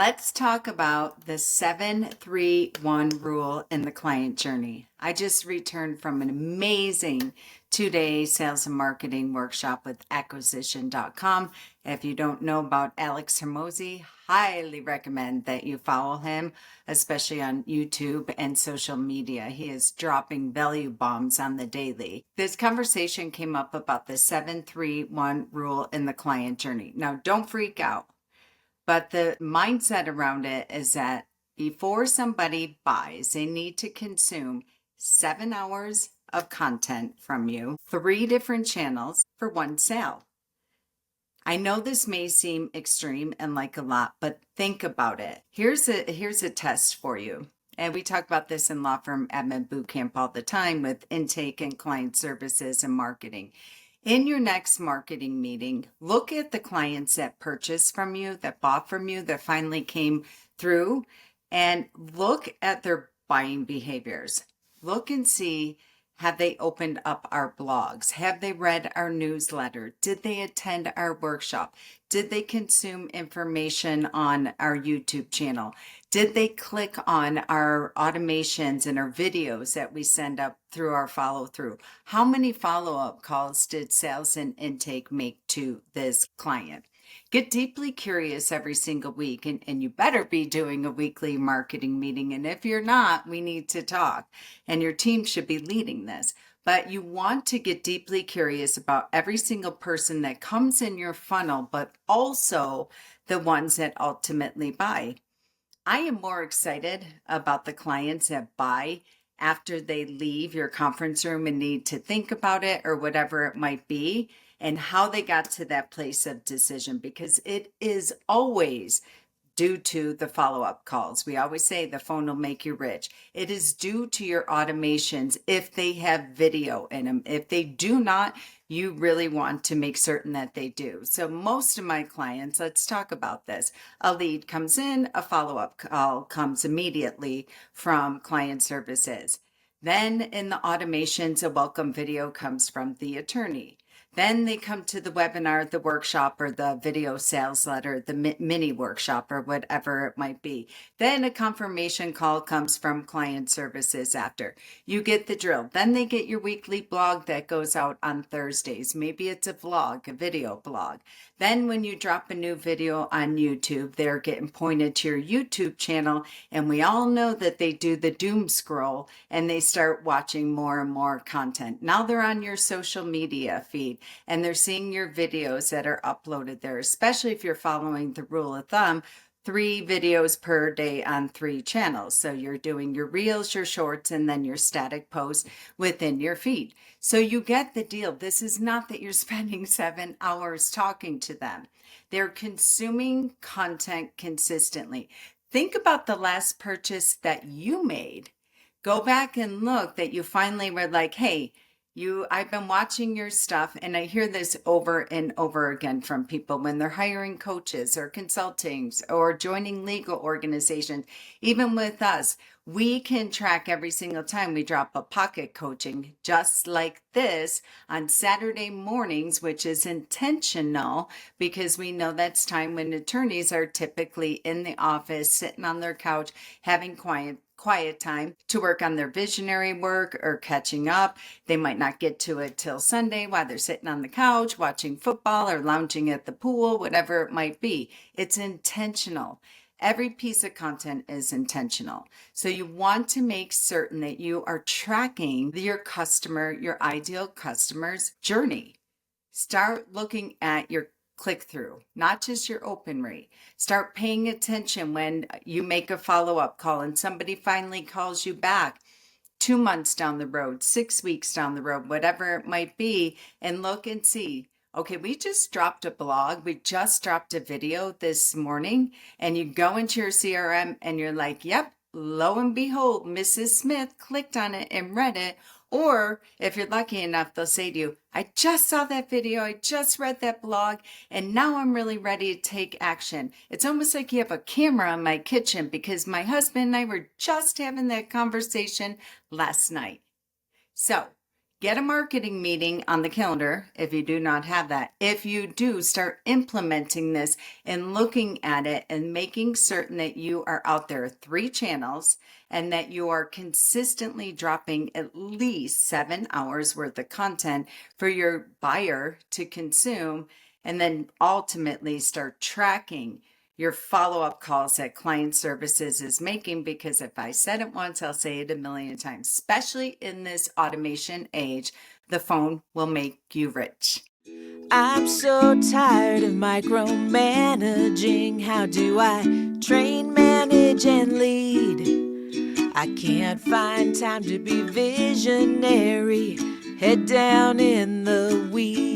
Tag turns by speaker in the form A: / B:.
A: Let's talk about the 7-3-1 rule in the client journey. I just returned from an amazing 2-day sales and marketing workshop with acquisition.com. If you don't know about Alex Hermosi, highly recommend that you follow him, especially on YouTube and social media. He is dropping value bombs on the daily. This conversation came up about the 7-3-1 rule in the client journey. Now, don't freak out. But the mindset around it is that before somebody buys, they need to consume 7 hours of content from you, 3 different channels for one sale. I know this may seem extreme and like a lot, but think about it. Here's a test for you. And we talk about this in Law Firm Admin Bootcamp all the time with intake and client services and marketing. In your next marketing meeting, look at the clients that purchased from you, that bought from you, that finally came through, and look at their buying behaviors. Look and see, have they opened up our blogs? Have they read our newsletter? Did they attend our workshop? Did they consume information on our YouTube channel? Did they click on our automations and our videos that we send up through our follow through? How many follow-up calls did sales and intake make to this client? Get deeply curious every single week, and you better be doing a weekly marketing meeting. And if you're not, we need to talk, and your team should be leading this. But you want to get deeply curious about every single person that comes in your funnel, but also the ones that ultimately buy. I am more excited about the clients that buy after they leave your conference room and need to think about it or whatever it might be, and how they got to that place of decision, because it is always due to the follow-up calls. We always say the phone will make you rich. It is due to your automations if they have video in them. If they do not, you really want to make certain that they do. So most of my clients, let's talk about this. A lead comes in, a follow-up call comes immediately from client services. Then in the automations, a welcome video comes from the attorney. Then they come to the webinar, the workshop, or the video sales letter, the mini workshop, or whatever it might be. Then a confirmation call comes from client services after. You get the drill. Then they get your weekly blog that goes out on Thursdays. Maybe it's a vlog, a video blog. Then when you drop a new video on YouTube, they're getting pointed to your YouTube channel. And we all know that they do the doom scroll and they start watching more and more content. Now they're on your social media feed, and they're seeing your videos that are uploaded there, especially if you're following the rule of thumb, 3 videos per day on 3 channels. So you're doing your reels, your shorts, and then your static posts within your feed. So you get the deal. This is not that you're spending 7 hours talking to them. They're consuming content consistently. Think about the last purchase that you made. Go back and look that you finally were like, hey, I've been watching your stuff, and I hear this over and over again from people when they're hiring coaches or consultings or joining legal organizations. Even with us, we can track every single time we drop a pocket coaching just like this on Saturday mornings, which is intentional because we know that's time when attorneys are typically in the office, sitting on their couch, having quiet time to work on their visionary work or catching up. They might not get to it till Sunday while they're sitting on the couch watching football or lounging at the pool, whatever it might be. It's intentional. Every piece of content is intentional. So you want to make certain that you are tracking your customer, your ideal customer's journey. Start looking at your click-through, not just your open rate. Start paying attention when you make a follow-up call and somebody finally calls you back 2 months down the road, 6 weeks down the road, whatever it might be, and look and see, okay, we just dropped a blog, we just dropped a video this morning, and you go into your CRM and you're like, yep, lo and behold, Mrs. Smith clicked on it and read it. Or if you're lucky enough, they'll say to you, I just saw that video, I just read that blog, and now I'm really ready to take action. It's almost like you have a camera in my kitchen because my husband and I were just having that conversation last night. So Get a marketing meeting on the calendar if you do not have that. If you do, start implementing this and looking at it and making certain that you are out there 3 channels and that you are consistently dropping at least 7 hours worth of content for your buyer to consume, and then ultimately start tracking your follow-up calls that client services is making, because if I said it once, I'll say it a million times, especially in this automation age, the phone will make you rich.
B: I'm so tired of micromanaging. How do I train, manage, and lead? I can't find time to be visionary. Head down in the weeds.